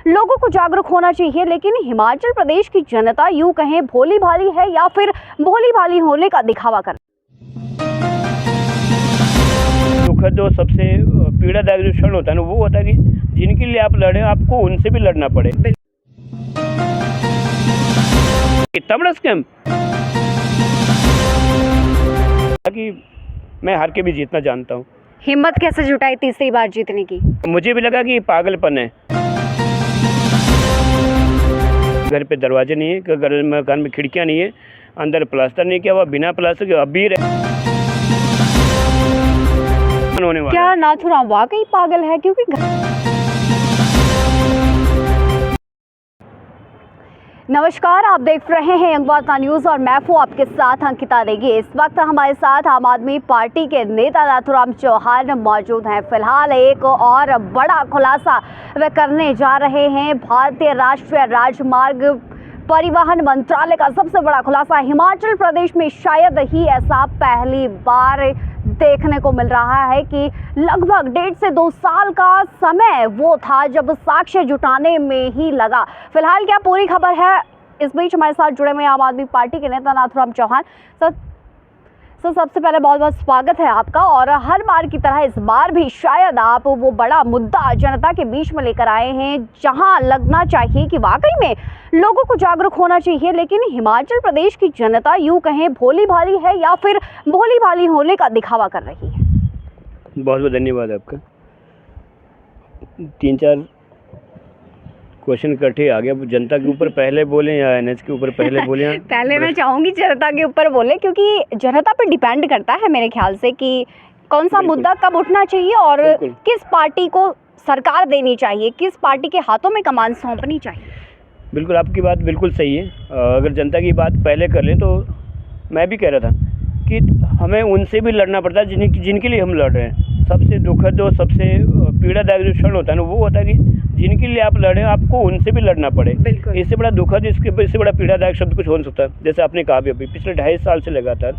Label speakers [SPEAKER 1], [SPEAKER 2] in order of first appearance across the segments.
[SPEAKER 1] लोगों को जागरूक होना चाहिए। लेकिन हिमाचल प्रदेश की जनता यूं कहें भोली भाली है या फिर भोली भाली होने का दिखावा कर।
[SPEAKER 2] दुखद जो सबसे पीड़ादायक जो क्षण होता है ना, वो होता है कि जिनके लिए आप लड़े आपको उनसे भी लड़ना पड़े। इतना बड़ा स्कैम कि मैं हार के भी जीतना जानता हूँ।
[SPEAKER 1] हिम्मत कैसे जुटाई तीसरी बार जीतने की?
[SPEAKER 2] मुझे भी लगा कि ये पागलपन है। घर पे दरवाजे नहीं है, घर में खिड़कियाँ नहीं है, अंदर प्लास्टर नहीं किया हुआ, बिना प्लास्टर के अभी होने वाला।
[SPEAKER 1] क्या नाथूराम वाकई पागल है? क्योंकि नमस्कार, आप देख रहे हैं यंग वार्ता न्यूज और मैं हूं आपके साथ अंकिता नेगी। इस वक्त हमारे साथ आम आदमी पार्टी के नेता नाथूराम चौहान मौजूद हैं। फिलहाल एक और बड़ा खुलासा वे करने जा रहे हैं। भारतीय राष्ट्रीय राजमार्ग परिवहन मंत्रालय का सबसे बड़ा खुलासा हिमाचल प्रदेश में शायद ही ऐसा पहली बार देखने को मिल रहा है कि लगभग 1.5 से 2 साल का समय वो था जब साक्ष्य जुटाने में ही लगा। फिलहाल क्या पूरी खबर है, इस बीच हमारे साथ जुड़े हुए आम आदमी पार्टी के नेता नाथूराम चौहान। सर सबसे पहले बहुत बहुत स्वागत है आपका। और हर बार की तरह इस बार भी शायद आप वो बड़ा मुद्दा जनता के बीच में लेकर आए हैं जहां लगना चाहिए कि वाकई में लोगों को जागरूक होना चाहिए। लेकिन हिमाचल प्रदेश की जनता यूं कहें भोली भाली है या फिर भोली भाली होने का दिखावा कर रही है।
[SPEAKER 2] बहुत बहुत धन्यवाद आपका। 3-4 क्वेश्चन इकट्ठे आ गया। जनता के ऊपर पहले बोले या एनएच के ऊपर पहले बोले?
[SPEAKER 1] पहले मैं चाहूंगी जनता के ऊपर बोले, क्योंकि जनता पर डिपेंड करता है मेरे ख्याल से कि कौन सा मुद्दा कब उठना चाहिए और किस पार्टी को सरकार देनी चाहिए, किस पार्टी के हाथों में कमान सौंपनी चाहिए।
[SPEAKER 2] बिल्कुल, आपकी बात बिल्कुल सही है। अगर जनता की बात पहले कर लें तो मैं भी कह रहा था कि हमें उनसे भी लड़ना पड़ता है जिनके लिए हम लड़ रहे हैं। सबसे दुखद और सबसे पीड़ादायक जो क्षण होता है ना, वो होता है कि जिनके लिए आप लड़े आपको उनसे भी लड़ना पड़े। इससे बड़ा दुखद, इससे बड़ा पीड़ादायक शब्द कुछ हो नहीं सकता। जैसे आपने कहा भी, अभी पिछले 2.5 साल से लगातार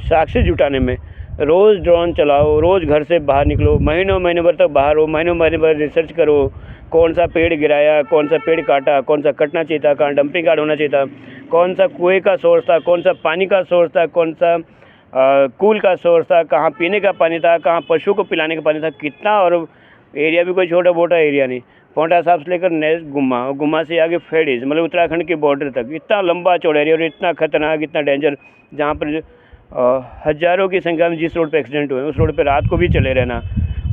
[SPEAKER 2] साक्ष्य जुटाने में रोज़ ड्रोन चलाओ, रोज़ घर से बाहर निकलो, महीनों महीने भर तक बाहर हो, महीनों महीने भर रिसर्च करो, कौन सा पेड़ गिराया, कौन सा पेड़ काटा, कौन सा कटना चाहिए था, कहाँ डंपिंग यार्ड होना चाहिए था, कौन सा कुएँ का सोर्स था, कौन सा पानी का सोर्स था, कौन सा कूल का सोर्स था, कहाँ पीने का पानी था, कहाँ पशु को पिलाने का पानी था, कितना। और एरिया भी कोई छोटा मोटा एरिया नहीं, पोंटा साहब से लेकर नेस गुम्मा और गुम्मा से आगे फेडीज, मतलब उत्तराखंड के बॉर्डर तक इतना लंबा चौड़ा एरिया और इतना खतरनाक, इतना डेंजर, जहाँ पर हज़ारों की संख्या में जिस रोड पे एक्सीडेंट हुए उस रोड पे रात को भी चले रहना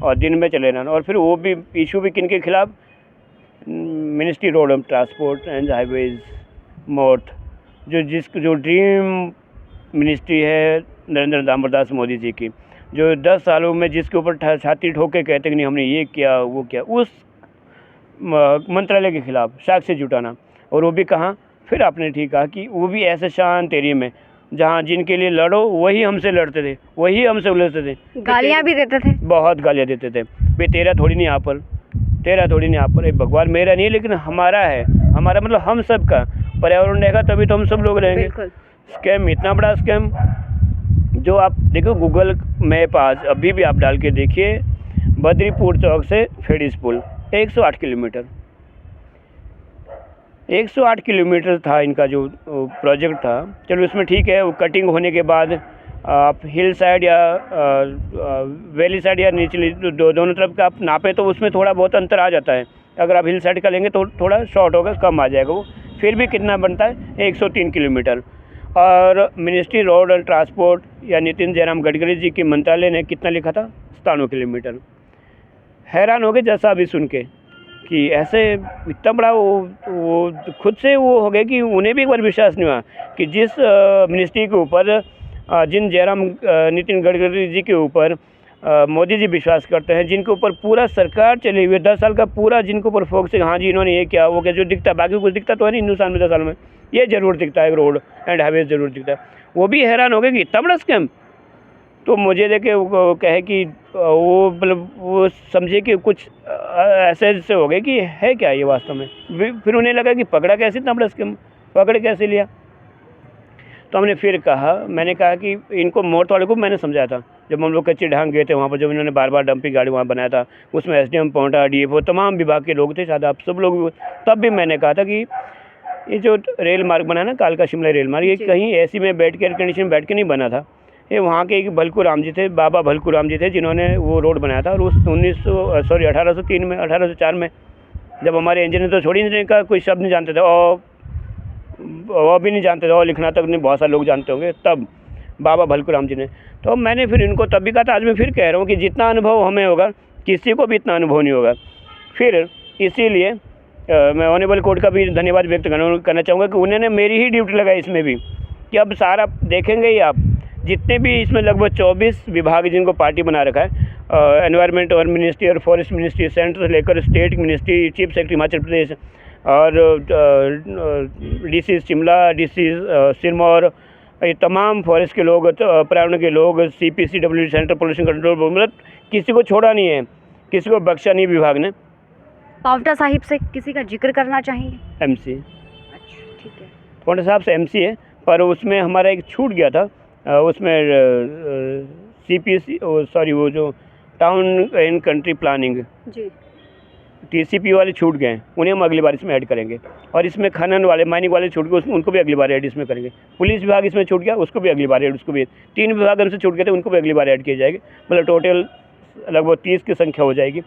[SPEAKER 2] और दिन में चले रहना। और फिर वो भी इशू भी किन के खिलाफ? Ministry road of transport and highways मॉर्थ, जो ड्रीम मिनिस्ट्री है नरेंद्र दामोदर दास मोदी जी की, जो 10 सालों में जिसके ऊपर छाती ठोक के कहते कि नहीं हमने ये किया वो किया, उस मंत्रालय के खिलाफ साक्ष्य जुटाना। और वो भी कहाँ? फिर आपने ठीक कहा कि वो भी ऐसे शांत एरिया में जहाँ जिनके लिए लड़ो वही हमसे लड़ते थे, वही हमसे उलझते थे,
[SPEAKER 1] गालियाँ भी देते थे,
[SPEAKER 2] बहुत गालियाँ देते थे। भाई तेरा थोड़ी नहीं यहाँ पर, तेरा थोड़ी नहीं यहाँ पर, भगवान मेरा नहीं लेकिन हमारा है, हमारा मतलब हम सब का। पर्यावरण रहेगा तभी तो हम सब लोग रहेंगे। स्कैम, इतना बड़ा स्कैम जो आप देखो गूगल मैप, आज अभी भी आप डाल के देखिए, बद्रीपुर चौक से फेडीज पुल 108 किलोमीटर, 108 किलोमीटर था इनका जो प्रोजेक्ट था। चलो इसमें ठीक है, वो कटिंग होने के बाद आप हिल साइड या वैली साइड या निचली दोनों तरफ का आप नापे तो उसमें थोड़ा बहुत अंतर आ जाता है। अगर आप हिल साइड का लेंगे तो थोड़ा शॉर्ट होगा, कम आ जाएगा वो। फिर भी कितना बनता है? 103 किलोमीटर। और मिनिस्ट्री रोड एंड ट्रांसपोर्ट या नितिन जयराम गडकरी जी के मंत्रालय ने कितना लिखा था? 97 किलोमीटर। हैरान हो गए जैसा अभी सुन के कि ऐसे इतना बड़ा वो खुद से वो हो गए कि उन्हें भी एक बार विश्वास नहीं हुआ कि जिस मिनिस्ट्री के ऊपर नितिन गडकरी जी के ऊपर मोदी जी विश्वास करते हैं, जिनके ऊपर पूरा सरकार चली हुई है, 10 साल का पूरा जिनके ऊपर फोकस है, हाँ जी इन्होंने ये किया वो क्या, जो दिखता है, बाकी कुछ दिखता तो है नहीं हिंदुस्तान में 10 साल में, ये ज़रूर दिखता है, रोड एंड हाईवेज ज़रूर दिखता है। वो भी हैरान हो गए कि इतना बड़ा स्कैम। तो मुझे देखे वो कहे कि वो मतलब वो समझे कि कुछ ऐसे हो गए कि है क्या ये वास्तव में। फिर उन्हें लगा कि पकड़ा कैसे, इतना बड़ा स्कैम पकड़ कैसे लिया। तो हमने फिर कहा, मैंने कहा कि इनको मोर्थ वाले को मैंने समझाया था जब हम लोग कच्ची ढांग गए थे वहाँ पर, जब इन्होंने बार बार डंपिंग गाड़ी वहाँ बनाया था, उसमें SDM पहुँचा, DFO तमाम विभाग के लोग थे, शायद आप सब लोग, तब भी मैंने कहा था कि ये जो रेल मार्ग बना ना, कालका शिमला रेल मार्ग, ये कहीं ऐसी में बैठ के एयर कंडीशन में बैठ के नहीं बना था। ये वहाँ के एक भलकू राम जी थे, बाबा भलकू राम जी थे, जिन्होंने वो रोड बनाया था। और उस 1803 में, 1804 में, जब हमारे इंजीनियर तो छोड़ इंजीनियर का कोई शब्द नहीं जानते थे, और वो भी नहीं जानते थे, और लिखना तक नहीं बहुत सारे लोग जानते होंगे, तब बाबा भलकू राम जी ने। तो मैंने फिर इनको तब भी कहा था, आज मैं फिर कह रहा हूँ कि जितना अनुभव हमें होगा, किसी को भी इतना अनुभव नहीं होगा। फिर इसीलिए मैं ऑनरेबल कोर्ट का भी धन्यवाद व्यक्त करना चाहूँगा कि उन्होंने मेरी ही ड्यूटी लगाई इसमें भी, कि अब सारा देखेंगे ही आप, जितने भी इसमें लगभग 24 विभाग जिनको पार्टी बना रखा है, एनवायरनमेंट और मिनिस्ट्री और फॉरेस्ट मिनिस्ट्री, सेंटर से लेकर state ministry, chief secretary Himachal Pradesh, और DC शिमला, DC सिरमौर, ये तमाम फॉरेस्ट के लोग, पर्यावरण के लोग, CPCW central pollution control board, मतलब किसी को छोड़ा नहीं है, किसी को बख्शा नहीं विभाग ने।
[SPEAKER 1] पावटा साहिब से किसी का जिक्र करना चाहेंगे?
[SPEAKER 2] MC,
[SPEAKER 1] अच्छा, ठीक है।
[SPEAKER 2] पावटा साहब से MC है, पर उसमें हमारा एक छूट गया था, उसमें CPC वो जो town and country planning
[SPEAKER 1] ji,
[SPEAKER 2] TCP वाले छूट गए हैं, उन्हें हम अगली बार इसमें ऐड करेंगे। और इसमें खनन वाले, माइनिंग वाले छूट गए, उनको भी अगली बार ऐड इसमें करेंगे। पुलिस विभाग इसमें छूट गया, उसको भी अगली बार ऐड, उसको भी 3 विभाग हमसे छूट गए थे, उनको भी अगली बार ऐड किए जाएंगे। मतलब टोटल लगभग 30 की संख्या हो जाएगी।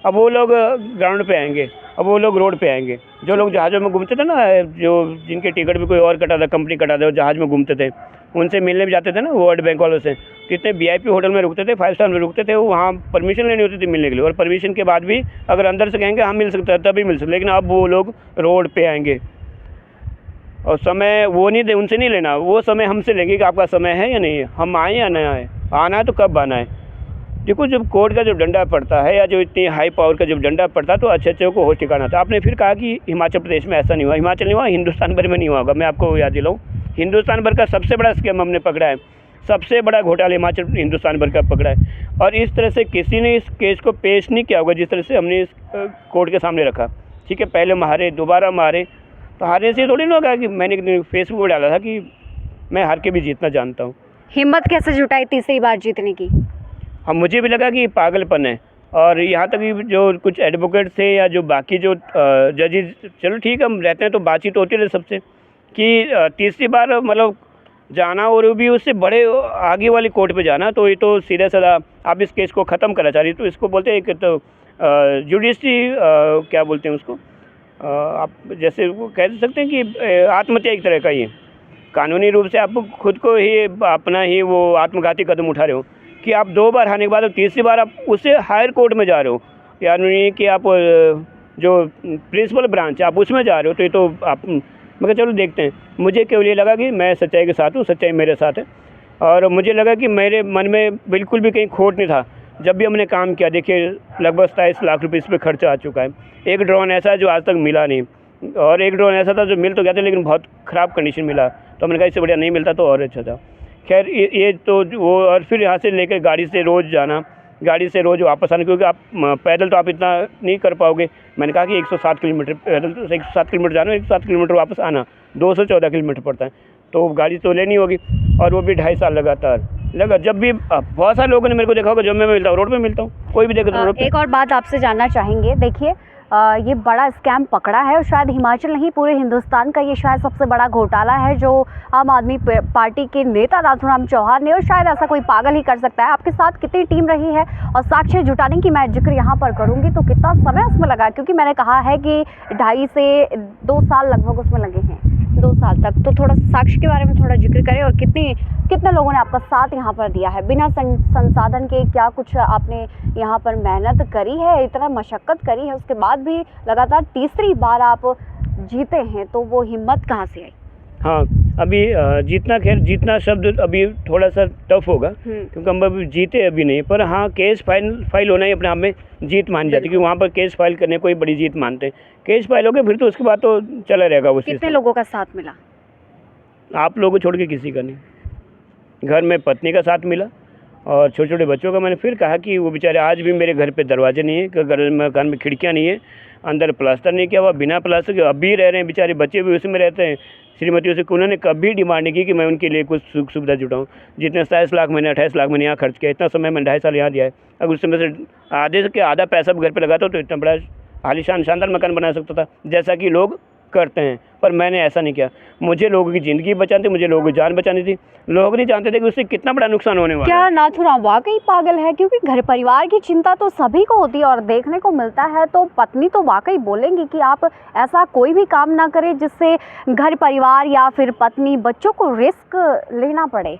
[SPEAKER 2] अब वो लोग ग्राउंड पे आएंगे, अब वो लोग रोड पे आएंगे। जो लोग जहाज़ों में घूमते थे ना, जो जिनके टिकट भी कोई और कटा था, कंपनी कटा था, जहाज़ में घूमते थे, उनसे मिलने भी जाते थे ना वर्ल्ड बैंक वालों से, कितने VIP होटल में रुकते थे, 5 स्टार में रुकते थे, वो वहाँ परमिशन लेनी होती थी मिलने के लिए, और परमिशन के बाद भी अगर अंदर से कहेंगे हम मिल सकते हैं तभी मिल सकते, लेकिन अब वो लोग रोड पे आएंगे। और समय वो नहीं दे, उनसे नहीं लेना, वो समय हमसे लेंगे कि आपका समय है या नहीं है, हम आएँ या ना आए, आना है तो कब आना है। देखो, जब कोर्ट का जब डंडा पड़ता है, या जो इतनी हाई पावर का जब डंडा पड़ता है, तो अच्छे को होश ठिकाना था। आपने फिर कहा कि हिमाचल प्रदेश में ऐसा नहीं हुआ, हिमाचल नहीं हुआ, हिंदुस्तान भर में नहीं हुआ होगा। मैं आपको याद दिलाऊँ, हिंदुस्तान भर का सबसे बड़ा स्कैम हमने पकड़ा है, सबसे बड़ा घोटाला हिमाचल हिंदुस्तान भर का पकड़ा है। और इस तरह से किसी ने इस केस को पेश नहीं किया होगा जिस तरह से हमने इस कोर्ट के सामने रखा। ठीक है, पहले मारे, दोबारा मारे, तो हारने से थोड़ी ना होगा कि मैंने फेसबुक पर डाला था कि मैं हार के भी जीतना जानता हूँ।
[SPEAKER 1] हिम्मत कैसे जुटाई तीसरी बार जीतने की?
[SPEAKER 2] अब मुझे भी लगा कि ये पागलपन है, और यहाँ तक कि जो कुछ एडवोकेट थे या जो बाकी जो जजेस, चलो ठीक है, हम रहते हैं तो बातचीत होती रहे सबसे, कि तीसरी बार मतलब जाना, और भी उससे बड़े आगे वाली कोर्ट पे जाना, तो ये तो सीधा साधा आप इस केस को ख़त्म करना चाह रही, तो इसको बोलते हैं एक तो जुडिशरी, क्या बोलते हैं उसको, आप जैसे वो कह सकते हैं कि आत्महत्या एक तरह का ही है। कानूनी रूप से आप खुद को ही अपना ही वो आत्मघाती कदम उठा रहे हो, कि आप 2 बार हारने के बाद अब तीसरी बार आप उससे हायर कोर्ट में जा रहे हो, यानी कि आप जो प्रिंसिपल ब्रांच है आप उसमें जा रहे हो। तो ये तो आप, मगर चलो देखते हैं। मुझे केवल ये लगा कि मैं सच्चाई के साथ हूँ, सच्चाई मेरे साथ है, और मुझे लगा कि मेरे मन में बिल्कुल भी कहीं खोट नहीं था जब भी हमने काम किया। देखिए, लगभग 27 लाख रुपये इस पर खर्चा आ चुका है। एक ड्रोन ऐसा है जो आज तक मिला नहीं, और एक ड्रोन ऐसा था जो मिल तो गया था लेकिन बहुत ख़राब कंडीशन मिला, तो हमने कहा इससे बढ़िया नहीं मिलता तो और अच्छा था। खैर, ये तो वो, और फिर यहाँ से लेकर गाड़ी से रोज़ जाना, गाड़ी से रोज़ वापस आना, क्योंकि आप पैदल तो आप इतना नहीं कर पाओगे। मैंने कहा कि 107 किलोमीटर पैदल, तो 107 किलोमीटर जाना, 107 किलोमीटर वापस आना, 214 किलोमीटर पड़ता है, तो गाड़ी तो लेनी होगी। और वो भी 2.5 साल लगातार लगा। जब भी बहुत सारे लोगों ने मेरे को देखा होगा, जब मैं मिलता हूँ रोड पे मिलता हूँ, कोई भी देखा रोड पे।
[SPEAKER 1] एक और बात आपसे जानना चाहेंगे, देखिए ये बड़ा स्कैम पकड़ा है, और शायद हिमाचल नहीं पूरे हिंदुस्तान का ये शायद सबसे बड़ा घोटाला है जो आम आदमी पार्टी के नेता नाथूराम चौहान ने, और शायद ऐसा कोई पागल ही कर सकता है। आपके साथ कितनी टीम रही है, और साक्ष्य जुटाने की मैं जिक्र यहाँ पर करूँगी तो कितना समय उसमें लगा, क्योंकि मैंने कहा है कि 2.5 से 2 साल लगभग उसमें लगे हैं, 2 साल तक। तो थोड़ा साक्ष्य के बारे में थोड़ा जिक्र करें, और कितने लोगों ने आपका साथ यहाँ पर दिया है बिना संसाधन के, क्या कुछ आपने यहाँ पर मेहनत करी है, इतना मशक्क़त करी है, उसके बाद भी लगातार तीसरी बार आप जीते हैं, तो वो हिम्मत कहाँ से आई?
[SPEAKER 2] हाँ, अभी जीतना, खैर जीतना शब्द अभी थोड़ा सा टफ होगा, क्योंकि हम अभी जीते अभी नहीं, पर हाँ, केस फाइल होना ही अपने आप में जीत मानी जाती है, क्योंकि वहाँ पर केस फाइल करने कोई बड़ी जीत मानते हैं। केस फाइल हो गए फिर तो उसके बाद तो चला रहेगा। उस
[SPEAKER 1] कितने लोगों का साथ मिला?
[SPEAKER 2] आप लोगों को छोड़ के किसी का नहीं। घर में पत्नी का साथ मिला, और छोटे छोटे बच्चों का। मैंने फिर कहा कि वो बेचारे, आज भी मेरे घर पे दरवाजे नहीं है, घर में खिड़कियाँ नहीं है, अंदर प्लास्टर नहीं किया हुआ, बिना प्लास्टर के अब भी रह रहे हैं, बेचारे बच्चे भी उसी में रहते हैं। श्रीमती से उन्होंने कभी डिमांड नहीं की कि मैं उनके लिए कुछ सुख सुविधा जुटाऊँ। जितने 27 लाख मैंने 28 लाख मैंने यहाँ खर्च किया, इतना समय मैंने 2.5 साल यहाँ दिया है। अगर उस समय से आधे से आधा पैसा भी घर पे लगाता तो इतना बड़ा आलीशान शानदार मकान बना सकता था, जैसा कि लोग करते हैं। पर मैंने ऐसा नहीं किया। मुझे लोगों की ज़िंदगी बचानी थी, मुझे लोगों की जान बचानी थी। लोग नहीं जानते थे कि उससे कितना बड़ा नुकसान होने वाला है।
[SPEAKER 1] क्या नाथूराम वाकई पागल है? क्योंकि घर परिवार की चिंता तो सभी को होती है और देखने को मिलता है तो पत्नी तो वाकई बोलेंगी कि आप ऐसा कोई भी काम ना करें जिससे घर परिवार या फिर पत्नी बच्चों को रिस्क लेना पड़े।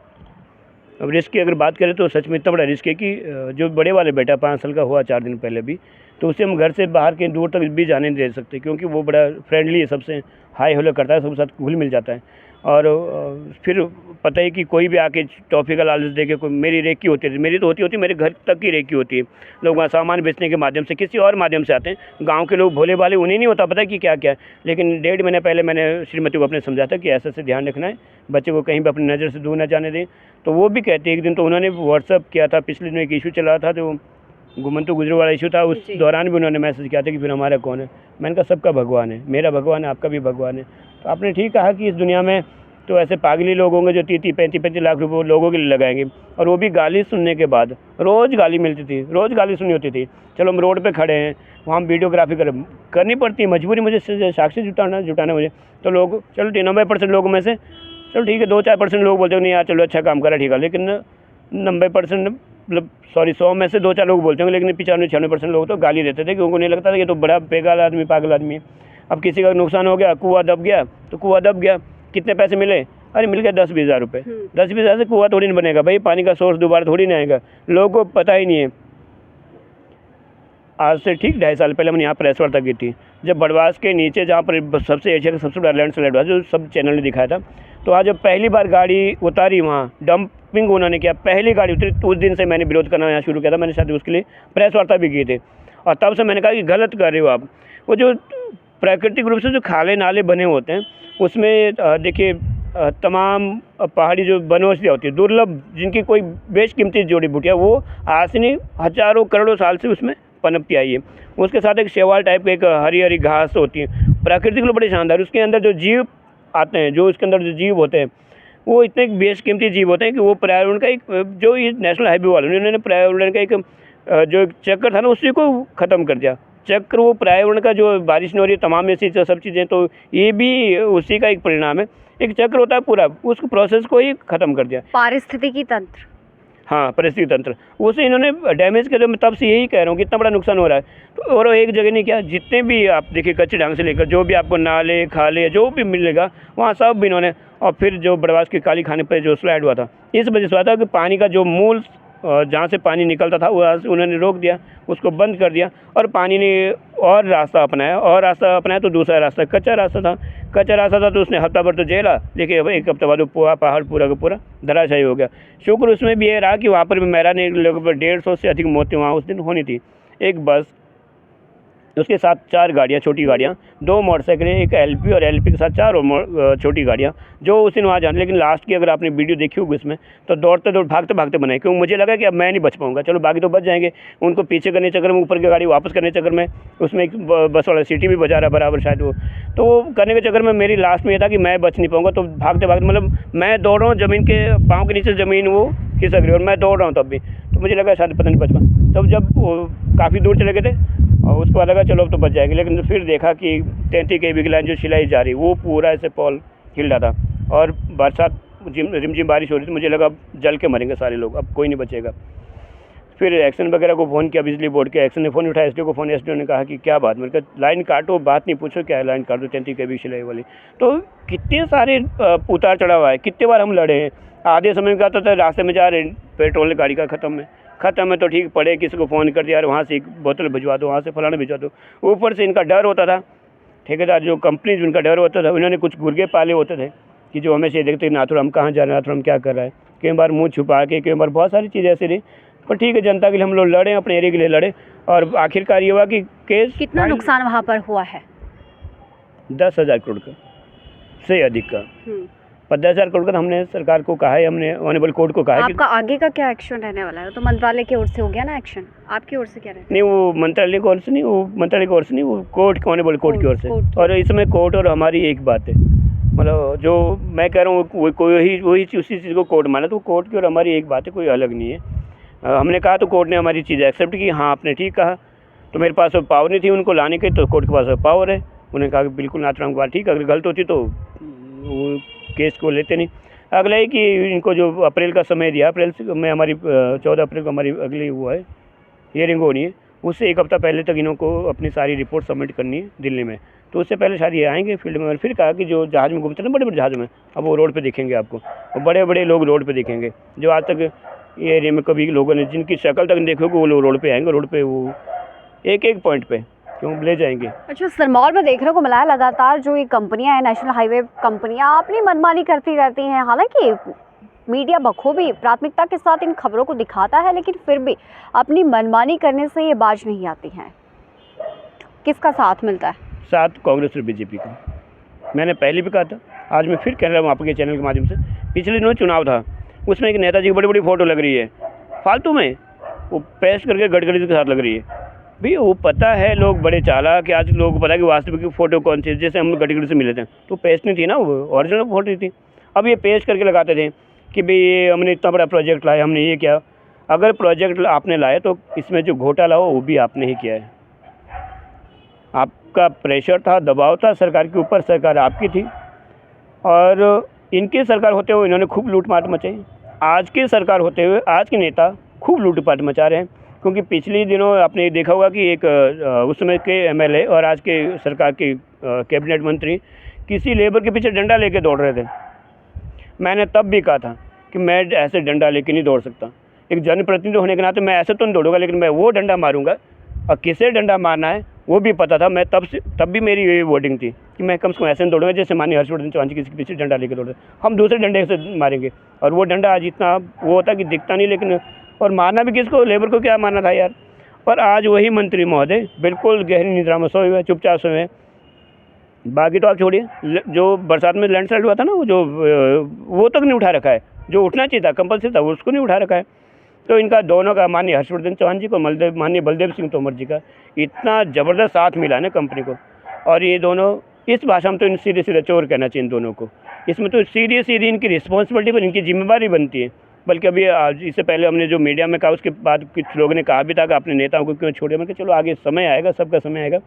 [SPEAKER 2] अब रिस्क की अगर बात करें तो सच में इतना बड़ा रिस्क है कि जो बड़े वाले बेटा 5 साल का हुआ 4 दिन पहले भी, तो उसे हम घर से बाहर कहीं दूर तक भी जाने नहीं दे सकते, क्योंकि वो बड़ा फ्रेंडली है, सबसे हाई हेलो करता है, सबके साथ घुल मिल जाता है। और फिर पता है कि कोई भी आके टॉफ़ी का लालच दे के, कोई मेरी रेकी होती है, मेरी तो होती मेरे घर तक की रेकी होती है। लोग वहाँ सामान बेचने के माध्यम से, किसी और माध्यम से आते हैं। गाँव के लोग भोले भाले, उन्हें नहीं होता पता कि क्या क्या है। लेकिन 1.5 महीने पहले मैंने श्रीमती को अपने समझा था कि ऐसे ऐसे ध्यान रखना है, बच्चे को कहीं भी अपनी नज़र से दूर न जाने दें। तो वो भी कहते हैं, एक दिन तो उन्होंने व्हाट्सअप किया था, पिछले दिन एक इशू चला था जो घुमंतु गुजरों वाला इशू था, उस दौरान भी उन्होंने मैसेज किया था कि फिर हमारा कौन है। मैंने कहा सबका भगवान है, मेरा भगवान है, आपका भी भगवान है। तो आपने ठीक कहा कि इस दुनिया में तो ऐसे पागली लोग होंगे जो 30-35 लाख रुपये लोगों के लिए लगाएंगे, और वो भी गाली सुनने के बाद। रोज़ गाली मिलती थी, रोज़ गाली सुनी होती थी। चलो हम रोड पे खड़े हैं, वहाँ हम वीडियोग्राफी करनी पड़ती है, मजबूरी मुझे साक्षी जुटाना मुझे। तो लोग चलो 90% लोगों में से चलो ठीक है 2-4% लोग बोलते हैं नहीं यार चलो अच्छा काम करा, ठीक है। लेकिन 90% मतलब 100 में से 2-4 लोग बोलते होंगे, लेकिन 95-96% लोग तो गाली देते थे, क्योंकि उनको नहीं लगता था कि तो बड़ा बेगाल आदमी, पागल आदमी है। अब किसी का नुकसान हो गया, कुआं दब गया तो कुआं दब गया, कितने पैसे मिले? अरे मिल गया 10-20 हज़ार रुपये। 10-20 हज़ार से कुआं थोड़ी नहीं बनेगा भाई, पानी का सोर्स दोबारा थोड़ी नहीं आएगा। लोगों को पता ही नहीं है। आज से ठीक 2.5 साल पहले मैंने यहाँ प्रेस वार्ता की थी, जब बड़वास के नीचे जहाँ पर सबसे एशिया का सबसे बड़ा लैंडस्लाइड हुआ, जो सब चैनल ने दिखाया था, तो आज जब पहली बार गाड़ी उतारी वहाँ डंपिंग उन्होंने किया, पहली गाड़ी उतरी, तो उस दिन से मैंने विरोध करना यहाँ शुरू किया था। मैंने शायद उसके लिए प्रेस वार्ता भी की थी, और तब से मैंने कहा कि गलत कर रहे हो आप। वो जो प्राकृतिक रूप से जो खाले नाले बने होते हैं, उसमें देखिए तमाम पहाड़ी जो वनौषधियाँ होती है दुर्लभ, जिनकी कोई बेशकीमती जड़ी बूटियाँ, वो आज से नहीं हज़ारों करोड़ों साल से उसमें पनपती आई है। उसके साथ एक शैवाल टाइप की एक हरी हरी घास होती है, प्राकृतिक रूप बड़े शानदार। उसके अंदर जो जीव आते हैं, जो उसके अंदर जो जीव होते हैं, वो इतने बेशकीमती जीव होते हैं कि वो पर्यावरण का एक, जो ये नेशनल हाईवे वालों ने, उन्होंने पर्यावरण का एक जो एक चक्कर था ना, उसी को ख़त्म कर दिया। चक्र वो पर्यावरण का, जो बारिश नहीं हो रही है, तमाम ऐसी सब चीज़ें, तो ये भी उसी का एक परिणाम है। एक चक्र होता है पूरा, उस प्रोसेस को ही ख़त्म कर दिया।
[SPEAKER 1] पारिस्थितिकी तंत्र,
[SPEAKER 2] हाँ पारिस्थितिकी तंत्र, उसे इन्होंने डैमेज कर दिया। मैं तब से यही कह रहा हूँ कि इतना बड़ा नुकसान हो रहा है। तो और एक जगह नहीं क्या, जितने भी आप देखिए कच्चे ढंग से लेकर जो भी आपको नाले खाले जो भी मिलेगा, वहाँ सब भी इन्होंने। और फिर जो बड़वास के काली खाने पर जो स्लाइड हुआ था, इस वजह से हुआ था कि पानी का जो मूल जहाँ से पानी निकलता था, वो उन्होंने रोक दिया, उसको बंद कर दिया, और पानी ने और रास्ता अपनाया तो दूसरा रास्ता कच्चा रास्ता था, तो उसने हफ्ता भर तो झेला। देखिए अब एक हफ्ते बाद वो पहाड़ पूरा का पूरा धराशायी हो गया। शुक्र उसमें भी ये रहा कि वहाँ पर भी मेरा ने लगभग 150 से अधिक मौतें वहाँ उस दिन होनी थी। एक बस, उसके साथ 4 गाड़ियाँ, छोटी गाड़ियाँ, 2 मोटरसाइकिलें, एक एलपी, और एलपी के साथ 4 छोटी गाड़ियाँ, जो उस दिन वहाँ जाने। लेकिन लास्ट की अगर आपने वीडियो देखी होगी उसमें, तो भागते भागते बनाई, क्योंकि मुझे लगा कि अब मैं नहीं बच पाऊँगा। चलो बाकी तो बच जाएंगे, उनको पीछे करने चक्कर में, ऊपर की गाड़ी वापस करने चक्कर में, उसमें एक बस वाला सीटी भी बजा रहा बराबर शायद वो, तो वो करने के चक्कर में मेरी लास्ट में ये था कि मैं बच नहीं पाऊँगा। तो भागते मतलब मैं दौड़ रहा हूँ, ज़मीन के पाँव के नीचे ज़मीन वो खिसक रही, और मैं दौड़ रहा हूँ तब भी, तो मुझे लगा शायद पता नहीं बच पाऊँ। तब जब वो काफ़ी दूर चले गए थे, और उसके बाद लगा चलो अब तो बच जाएंगे। लेकिन फिर देखा कि 33 kV की लाइन जो सिलाई जा रही, वो पूरा ऐसे पोल हिल रहा था, और बरसात रिमझिम बारिश हो रही थी। मुझे लगा अब जल के मरेंगे सारे लोग, अब कोई नहीं बचेगा। फिर एक्शन वगैरह को फ़ोन किया, बिजली बोर्ड के एक्शन ने फ़ोन उठाया, एसडीओ को फ़ोन, एसडीओ ने कहा कि क्या बात, मैंने कहा लाइन काटो, बात नहीं पूछो क्या है, लाइन काट दो 33 kV सिलाई वाली। तो कितने सारे उतार चढ़ाव आए, कितने बार हम लड़े हैं। आधे समय में कहता था रास्ते में जा रहे पेट्रोल गाड़ी का ख़त्म है तो ठीक पड़े, किसी को फ़ोन कर दिया, यार वहाँ से एक बोतल भिजवा दो, वहाँ से फलाना भिजवा दो। ऊपर से इनका डर होता था, ठेकेदार जो कंपनी उनका डर होता था, उन्होंने कुछ गुर्गे पाले होते थे कि जो हमेशा देखते नाथुराम कहाँ जा रहे हैं, नाथुराम क्या कर रहा है। कई बार मुँह छुपा के, कई बार बहुत सारी चीज़ें ऐसी रही। पर ठीक है, जनता के लिए हम लोग लड़े, अपने एरिया के लिए लड़े, और आखिरकार ये हुआ कि केस।
[SPEAKER 1] कितना नुकसान वहाँ पर हुआ है?
[SPEAKER 2] 10,000 करोड़ का से अधिक का। 15,000 करोड़ का तो हमने सरकार को कहा है, हमने ऑनरेबल कोर्ट को कहा है कि
[SPEAKER 1] आपका आगे का क्या एक्शन रहने वाला है? तो मंत्रालय की ओर से हो गया ना एक्शन, आपकी ओर से क्या रहेगा?
[SPEAKER 2] नहीं, वो मंत्रालय की ओर से नहीं, वो कोर्ट, ऑनरेबल कोर्ट की ओर से।
[SPEAKER 1] कोर्ट की
[SPEAKER 2] और इसमें कोर्ट और हमारी एक बात है, मतलब जो मैं कह रहा हूँ वो कोई वही उसी चीज़ को कोर्ट माना, तो कोर्ट की और हमारी एक बात है, कोई अलग नहीं है। हमने कहा तो कोर्ट ने हमारी चीज़ एक्सेप्ट की, हाँ आपने ठीक कहा। तो मेरे पास पावर नहीं थी उनको लाने की, तो कोर्ट के पास पावर है। उन्होंने कहा कि बिल्कुल नाथुराम की बात ठीक, अगर गलत होती तो वो केस को लेते नहीं। अगला है कि इनको जो अप्रैल का समय दिया, अप्रैल से में हमारी 14 अप्रैल को हमारी अगली वो है हियरिंग होनी है, उससे एक हफ़्ता पहले तक इनको अपनी सारी रिपोर्ट सबमिट करनी है दिल्ली में। तो उससे पहले शायद ये आएंगे फील्ड में। और फिर कहा कि जो जहाज़ में घूमते हैं ना, बड़े बड़े जहाज़ में, अब वो रोड पे दिखेंगे आपको, और बड़े बड़े लोग रोड पे दिखेंगे, जो आज तक ये एरिया में कभी लोगों ने जिनकी शक्ल तक नहीं देखोगे, वो लोग रोड पे आएंगे। रोड पे वो एक एक पॉइंट पे क्यों ले जाएंगे।
[SPEAKER 1] अच्छा, सिरमौर में देखने को मिला है लगातार जो ये कंपनियां हैं, नेशनल हाईवे कंपनियां अपनी मनमानी करती रहती हैं। हालांकि मीडिया बखूबी प्राथमिकता के साथ इन खबरों को दिखाता है, लेकिन फिर भी अपनी मनमानी करने से ये बाज नहीं आती हैं। किसका साथ मिलता है?
[SPEAKER 2] साथ कांग्रेस और बीजेपी का। मैंने पहले भी कहा था, आज मैं फिर कह रहा हूँ आपके चैनल के माध्यम से। पिछले दिनों चुनाव था, उसमें एक नेताजी की बड़ी बड़ी फ़ोटो लग रही है, फालतू में वो पेस्ट करके गडकरी जी के साथ लग रही है। भी वो पता है, लोग बड़े चालाक कि आज लोगों को पता है कि वास्तविक फ़ोटो कौन सी है। जैसे हम गडकरी से मिले थे तो पेस्ट नहीं थी ना, वो ओरिजिनल फ़ोटो थी। अब ये पेस्ट करके लगाते थे कि भाई ये हमने इतना बड़ा प्रोजेक्ट लाया, हमने ये किया। अगर प्रोजेक्ट आपने लाया तो इसमें जो घोटाला हो वो भी आपने ही किया है। आपका प्रेशर था, दबाव था सरकार के ऊपर, सरकार आपकी थी, और इनकी सरकार होते हुए इन्होंने खूब लूटमाट मचाई। आज की सरकार होते हुए आज के नेता खूब लूटपाट मचा रहे हैं। क्योंकि पिछले दिनों आपने देखा होगा कि एक उस समय के एमएलए और आज के सरकार के कैबिनेट मंत्री किसी लेबर के पीछे डंडा लेके दौड़ रहे थे। मैंने तब भी कहा था कि मैं ऐसे डंडा लेके नहीं दौड़ सकता। एक जनप्रतिनिधि होने के नाते मैं ऐसे तो नहीं दौड़ूंगा, लेकिन मैं वो डंडा मारूंगा, और किसे डंडा मारना है वो भी पता था। मैं तब भी मेरी ये वोटिंग थी कि मैं कम से कम ऐसे नहीं दौड़ूंगा जैसे माननीय हर्षवर्धन चौहान जी किसी के पीछे डंडा लेके दौड़ रहे। हम दूसरे डंडे से मारेंगे, और वो डंडा आज इतना वो होता कि दिखता नहीं, लेकिन और मारना भी किसको, लेबर को क्या मारना था यार। पर आज वही मंत्री महोदय बिल्कुल गहरी निद्रा में सोए हुए, चुपचाप सोए हुए। बाकी तो आप छोड़िए, जो बरसात में लैंडस्लाइड हुआ था ना, वो तक नहीं उठा रखा है। जो उठना चाहिए था, कंपल्सरी था, उसको नहीं उठा रखा है। तो इनका दोनों का, माननीय हर्षवर्धन चौहान जी को, माननीय बलदेव सिंह तोमर जी का इतना ज़बरदस्त साथ मिला ना कंपनी को। और ये दोनों, इस भाषा में तो इन सीधे सीधे चोर कहना चाहिए इन दोनों को। इसमें तो सीधी सीधी इनकी रिस्पॉन्सिबिलिटी पर, इनकी जिम्मेदारी बनती है। बल्कि अभी आज इससे पहले हमने जो मीडिया में कहा, उसके बाद कुछ लोगों ने कहा भी था कि अपने नेताओं को क्यों छोड़े। मैं चलो आगे समय आएगा, सबका समय आएगा।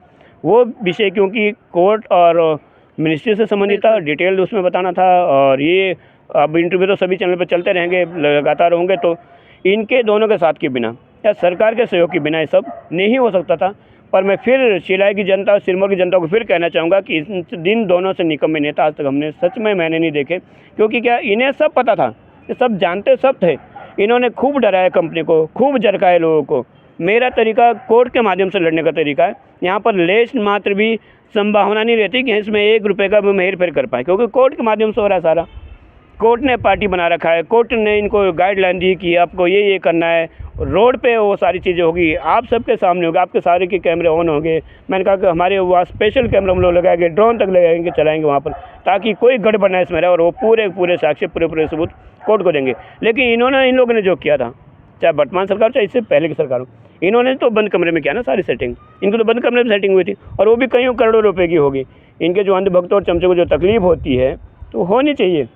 [SPEAKER 2] वो विषय क्योंकि कोर्ट और मिनिस्ट्री से संबंधित था, डिटेल उसमें बताना था। और ये अब इंटरव्यू तो सभी चैनल पर चलते रहेंगे, लगातार होंगे। तो इनके दोनों के साथ के बिना या सरकार के सहयोग के बिना ये सब नहीं हो सकता था। पर मैं फिर शिलाई की जनता और सिरमौर की जनता को फिर कहना चाहूँगा कि इन दोनों से निकम्मे नेता आज तक हमने सच में मैंने नहीं देखे। क्योंकि क्या, इन्हें सब पता था, ये सब जानते सब थे। इन्होंने खूब डराया कंपनी को, खूब झटकाए लोगों को। मेरा तरीका कोर्ट के माध्यम से लड़ने का तरीका है। यहाँ पर लेश मात्र भी संभावना नहीं रहती कि इसमें 1 रुपये का भी मैं हेर फेर कर पाए, क्योंकि कोर्ट के माध्यम से हो रहा है सारा। कोर्ट ने पार्टी बना रखा है, कोर्ट ने इनको गाइडलाइन दी कि आपको ये करना है। रोड पे वो सारी चीज़ें होगी, आप सबके सामने होगी, आपके सारे के कैमरे ऑन होंगे। मैंने कहा कि हमारे वहाँ स्पेशल कैमरा हम लोग लगाएंगे, ड्रोन तक लगाएंगे, चलाएंगे वहाँ पर, ताकि कोई गड़बड़ ना इसमें रहे। और वो पूरे साक्ष्य, पूरे सबूत कोर्ट को देंगे। लेकिन इन लोगों ने जो किया था, चाहे वर्तमान सरकार चाहे इससे पहले की सरकार हो, इन्होंने तो बंद कमरे में किया ना सारी सेटिंग। इनको तो बंद कमरे में सेटिंग हुई थी, और वो भी कई करोड़ों रुपए की होगी। इनके जो अंधभक्तों और चमचे को जो तकलीफ होती है तो होनी चाहिए।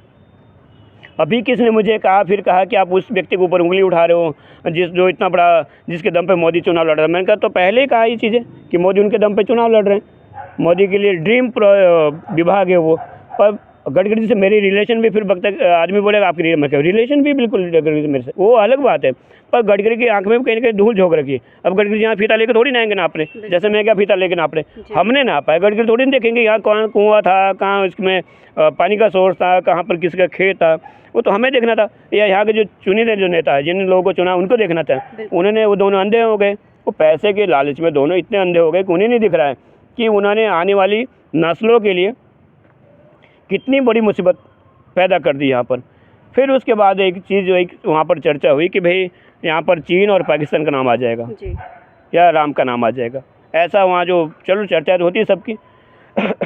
[SPEAKER 2] अभी किसने मुझे फिर कहा कि आप उस व्यक्ति के ऊपर उंगली उठा रहे हो जो इतना बड़ा, जिसके दम पे मोदी चुनाव लड़ रहा है। मैंने कहा तो पहले ही कहा ये चीज़ें कि मोदी उनके दम पे चुनाव लड़ रहे हैं, मोदी के लिए ड्रीम विभाग है वो। पर गडकरी से मेरी रिलेशन भी, फिर वक्त आदमी बोलेगा आपकी रिलेशन भी बिल्कुल गडकरी से मेरे से, वो अलग बात है। पर गडकरी की आंख में कहीं ना कहीं धूल झोंक रखी है। अब गडकरी यहाँ फीता लेकर थोड़ी ना आएंगे नाप रहे, जैसे मैं क्या फीता लेकर नाप रहे, हमने नापा है। गडकरी थोड़ी नहीं देखेंगे यहाँ कौन कुआं था, कहाँ इसमें पानी का सोर्स था, कहाँ पर किसका खेत था, वो तो हमें देखना था। या यहाँ के जो चुनिंदे जो नेता है, जिन लोगों को चुना, उनको देखना था। उन्होंने, वो दोनों अंधे हो गए, वो पैसे के लालच में दोनों इतने अंधे हो गए कि उन्हें नहीं दिख रहा है कि उन्होंने आने वाली नस्लों के लिए कितनी बड़ी मुसीबत पैदा कर दी यहाँ पर। फिर उसके बाद एक चीज़ जो एक वहाँ पर चर्चा हुई कि भाई यहाँ पर चीन और पाकिस्तान का नाम आ जाएगा
[SPEAKER 1] जी,
[SPEAKER 2] या राम का नाम आ जाएगा, ऐसा वहाँ जो चलो चर्चा होती है सबकी।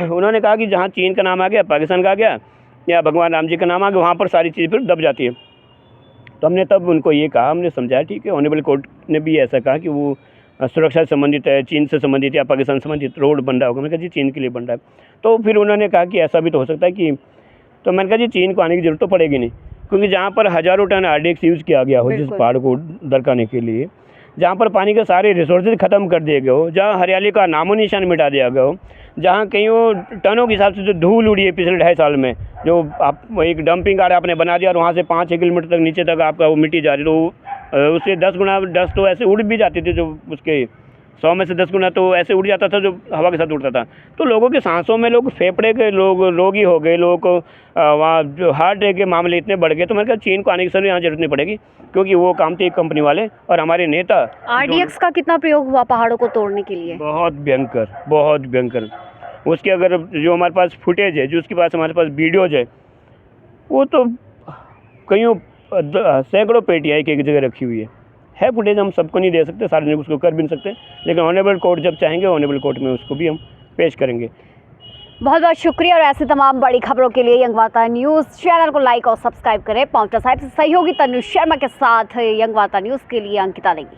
[SPEAKER 2] उन्होंने कहा कि जहाँ चीन का नाम आ गया, पाकिस्तान का आ गया, या भगवान राम जी का नाम आगे, वहाँ पर सारी चीज़ फिर दब जाती है। तो हमने तब उनको ये कहा, हमने समझाया ठीक है, ऑनरेबल कोर्ट ने भी ऐसा कहा कि वो सुरक्षा से संबंधित है, चीन से संबंधित या पाकिस्तान से संबंधित रोड बन रहा होगा। मैंने कहा जी चीन के लिए बन रहा है। तो फिर उन्होंने कहा कि ऐसा भी तो हो सकता है कि, तो मैंने कहा जी चीन को आने की ज़रूरत तो पड़ेगी नहीं, क्योंकि जहाँ पर हज़ारों टन RDX यूज़ किया गया हो जिस
[SPEAKER 1] बिल्कुल।
[SPEAKER 2] पहाड़ को दरकाने के लिए, जहाँ पर पानी के सारे रिसोर्सेज ख़त्म कर दिए गए हो, जहाँ हरियाली का नामो निशान मिटा दिया गया हो, जहाँ कहीं वो टनों के हिसाब से जो धूल उड़ी है पिछले 2.5 साल में, जो आप एक डंपिंग यार्ड आपने बना दिया और वहाँ से 5-6 किलोमीटर तक नीचे तक आपका वो मिट्टी जा रही, तो उससे 10 गुना डस्ट तो ऐसे उड़ भी जाती थी, जो उसके 100 में से 10 गुना तो ऐसे उड़ जाता था जो हवा के साथ उड़ता था। तो लोगों के सांसों में लोग फेफड़े के लोग रोगी हो गए, लोगों को वहाँ जो हार्ट के मामले इतने बढ़ गए। तो मैंने कहा चीन को आने की सर यहाँ जरूरत नहीं पड़ेगी, क्योंकि वो काम थे एक कंपनी वाले और हमारे नेता।
[SPEAKER 1] RDX का कितना प्रयोग हुआ पहाड़ों को तोड़ने के लिए?
[SPEAKER 2] बहुत भयंकर, बहुत भयंकर। उसके अगर जो हमारे पास फुटेज है, जो उसके पास हमारे पास वीडियोज है, वो तो कईयों सैकड़ों पेटियाँ एक जगह रखी हुई है फुटेज। हम सबको नहीं दे सकते, सार्वजनिक उसको कर भी नहीं सकते, लेकिन ऑनरेबल कोर्ट जब चाहेंगे ऑनरेबल कोर्ट में उसको भी हम पेश करेंगे।
[SPEAKER 1] बहुत बहुत शुक्रिया। और ऐसे तमाम बड़ी खबरों के लिए यंग वार्ता न्यूज़ चैनल को लाइक और सब्सक्राइब करें। पाउंटा साहिब से सहयोगी तनु शर्मा के साथ यंग वार्ता न्यूज़ के लिए अंकिता नेगी।